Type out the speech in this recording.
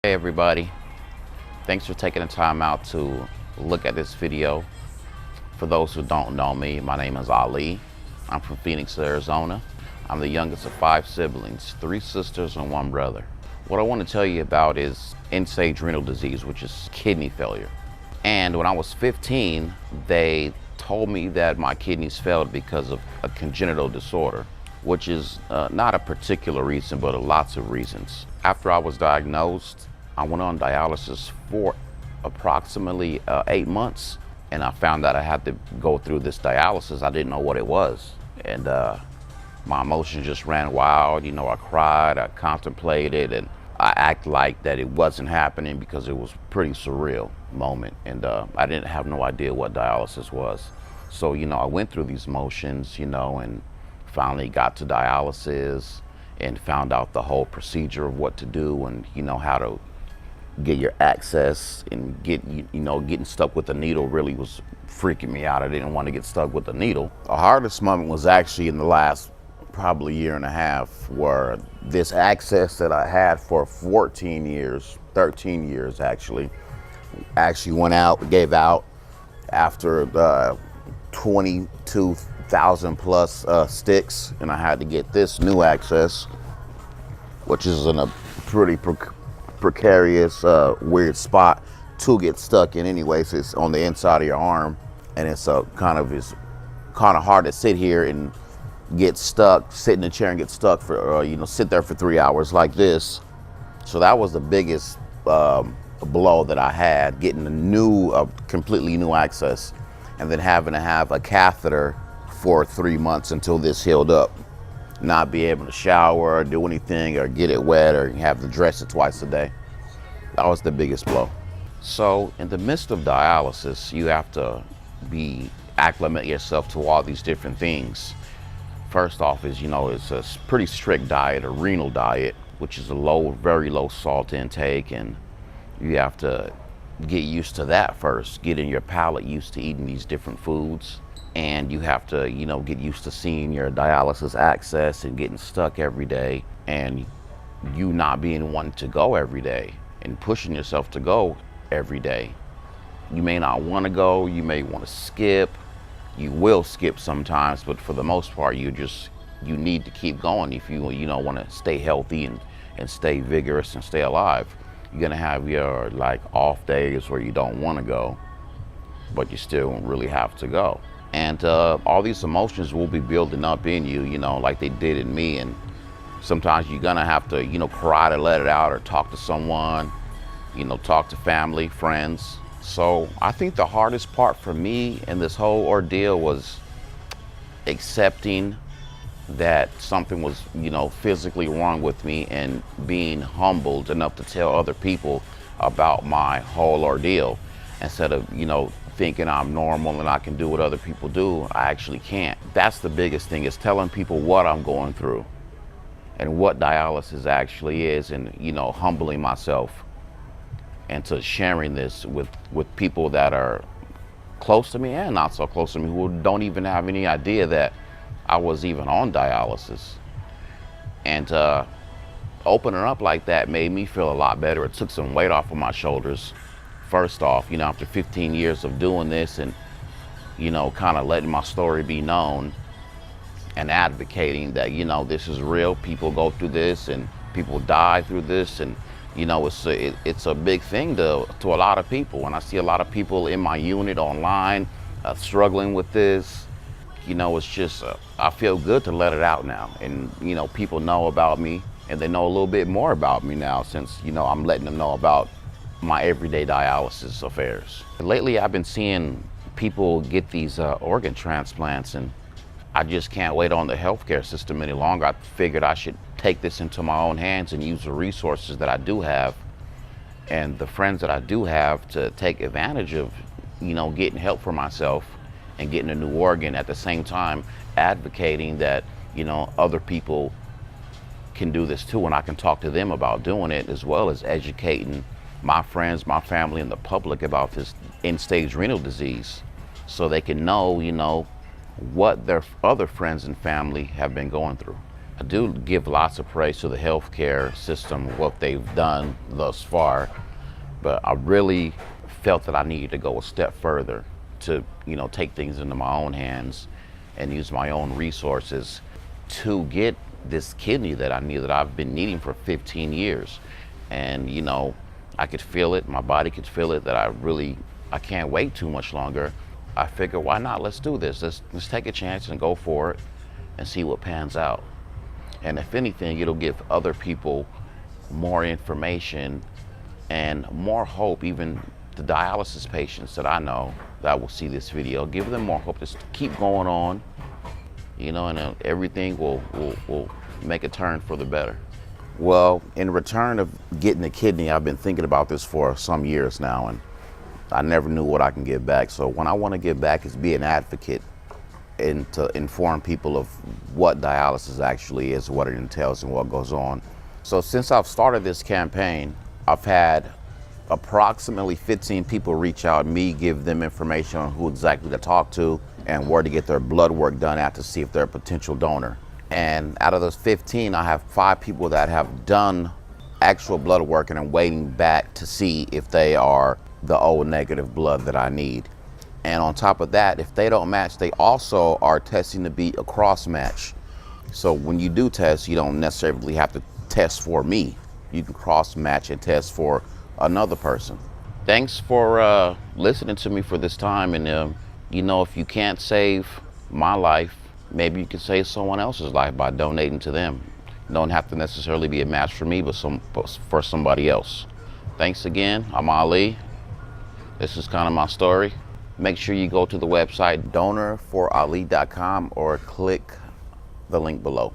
Hey everybody, thanks for taking the time out to look at this video. For those who don't know me, my name is Ali. I'm from Phoenix, Arizona. I'm the youngest of 5 siblings, 3 sisters and 1 brother. What I want to tell you about is end-stage renal disease, which is kidney failure. And when I was 15, they told me that my kidneys failed because of a congenital disorder, which is not a particular reason, but lots of reasons. After I was diagnosed, I went on dialysis for approximately 8 months, and I found out I had to go through this dialysis. I didn't know what it was, and my emotions just ran wild. You know, I cried, I contemplated, and I acted like that it wasn't happening because it was a pretty surreal moment, and I didn't have no idea what dialysis was. So, you know, I went through these motions, you know, and finally got to dialysis and found out the whole procedure of what to do and, you know, how to get your access and getting stuck with the needle really was freaking me out. I didn't want to get stuck with the needle. The hardest moment was actually in the last probably year and a half, where this access that I had for 13 years actually went out, gave out after the 22,000 plus sticks, and I had to get this new access, which is in a pretty precarious, weird spot to get stuck in anyways. It's on the inside of your arm, and it's kind of hard to sit here and get stuck, sit in the chair and get stuck for, sit there for 3 hours like this. So that was the biggest blow that I had, getting a completely new access, and then having to have a catheter for 3 months until this healed up. Not be able to shower or do anything or get it wet or have to dress it twice a day. That was the biggest blow. So in the midst of dialysis, you have to acclimate yourself to all these different things. First off is, it's a pretty strict diet, a renal diet, which is a very low salt intake, and you have to get used to that first, getting your palate used to eating these different foods. And you have to, get used to seeing your dialysis access and getting stuck every day, and you not being one to go every day and pushing yourself to go every day. You may not want to go, you may want to skip. You will skip sometimes, but for the most part, you need to keep going if you want to stay healthy and stay vigorous and stay alive. You're gonna have your off days where you don't want to go, but you still really have to go. And all these emotions will be building up in you, like they did in me. And sometimes you're gonna have to, cry to let it out, or talk to someone, talk to family, friends. So I think the hardest part for me in this whole ordeal was accepting that something was, physically wrong with me, and being humbled enough to tell other people about my whole ordeal. Instead of, thinking I'm normal and I can do what other people do, I actually can't. That's the biggest thing, is telling people what I'm going through and what dialysis actually is, and, humbling myself into sharing this with people that are close to me and not so close to me, who don't even have any idea that I was even on dialysis. And opening up like that made me feel a lot better. It took some weight off of my shoulders. First off, after 15 years of doing this and, kind of letting my story be known and advocating that, this is real, people go through this and people die through this, and, it's a big thing to a lot of people. When I see a lot of people in my unit online struggling with this, it's just, I feel good to let it out now. And, people know about me, and they know a little bit more about me now since, I'm letting them know about my everyday dialysis affairs. Lately, I've been seeing people get these organ transplants, and I just can't wait on the healthcare system any longer. I figured I should take this into my own hands and use the resources that I do have and the friends that I do have to take advantage of, getting help for myself and getting a new organ, at the same time advocating that, other people can do this too, and I can talk to them about doing it, as well as educating my friends, my family, and the public about this end-stage renal disease, so they can know, what their other friends and family have been going through. I do give lots of praise to the healthcare system, what they've done thus far, but I really felt that I needed to go a step further to, take things into my own hands and use my own resources to get this kidney that I need, that I've been needing for 15 years. And, I could feel it, my body could feel it, that I can't wait too much longer. I figured, why not? Let's do this. Let's take a chance and go for it and see what pans out. And if anything, it'll give other people more information and more hope, even the dialysis patients that I know that will see this video, give them more hope to keep going on, and everything will make a turn for the better. Well, in return of getting the kidney, I've been thinking about this for some years now, and I never knew what I can give back. So what I want to give back is be an advocate and to inform people of what dialysis actually is, what it entails, and what goes on. So since I've started this campaign, I've had approximately 15 people reach out to me, give them information on who exactly to talk to and where to get their blood work done at to see if they're a potential donor. And out of those 15, I have 5 people that have done actual blood work and I'm waiting back to see if they are the O negative blood that I need. And on top of that, if they don't match, they also are testing to be a cross match. So when you do test, you don't necessarily have to test for me. You can cross match and test for another person. Thanks for listening to me for this time. And if you can't save my life, maybe you can save someone else's life by donating to them. You don't have to necessarily be a match for me, but for somebody else. Thanks again. I'm Ali. This is kind of my story. Make sure you go to the website Donor4Ali.com or click the link below.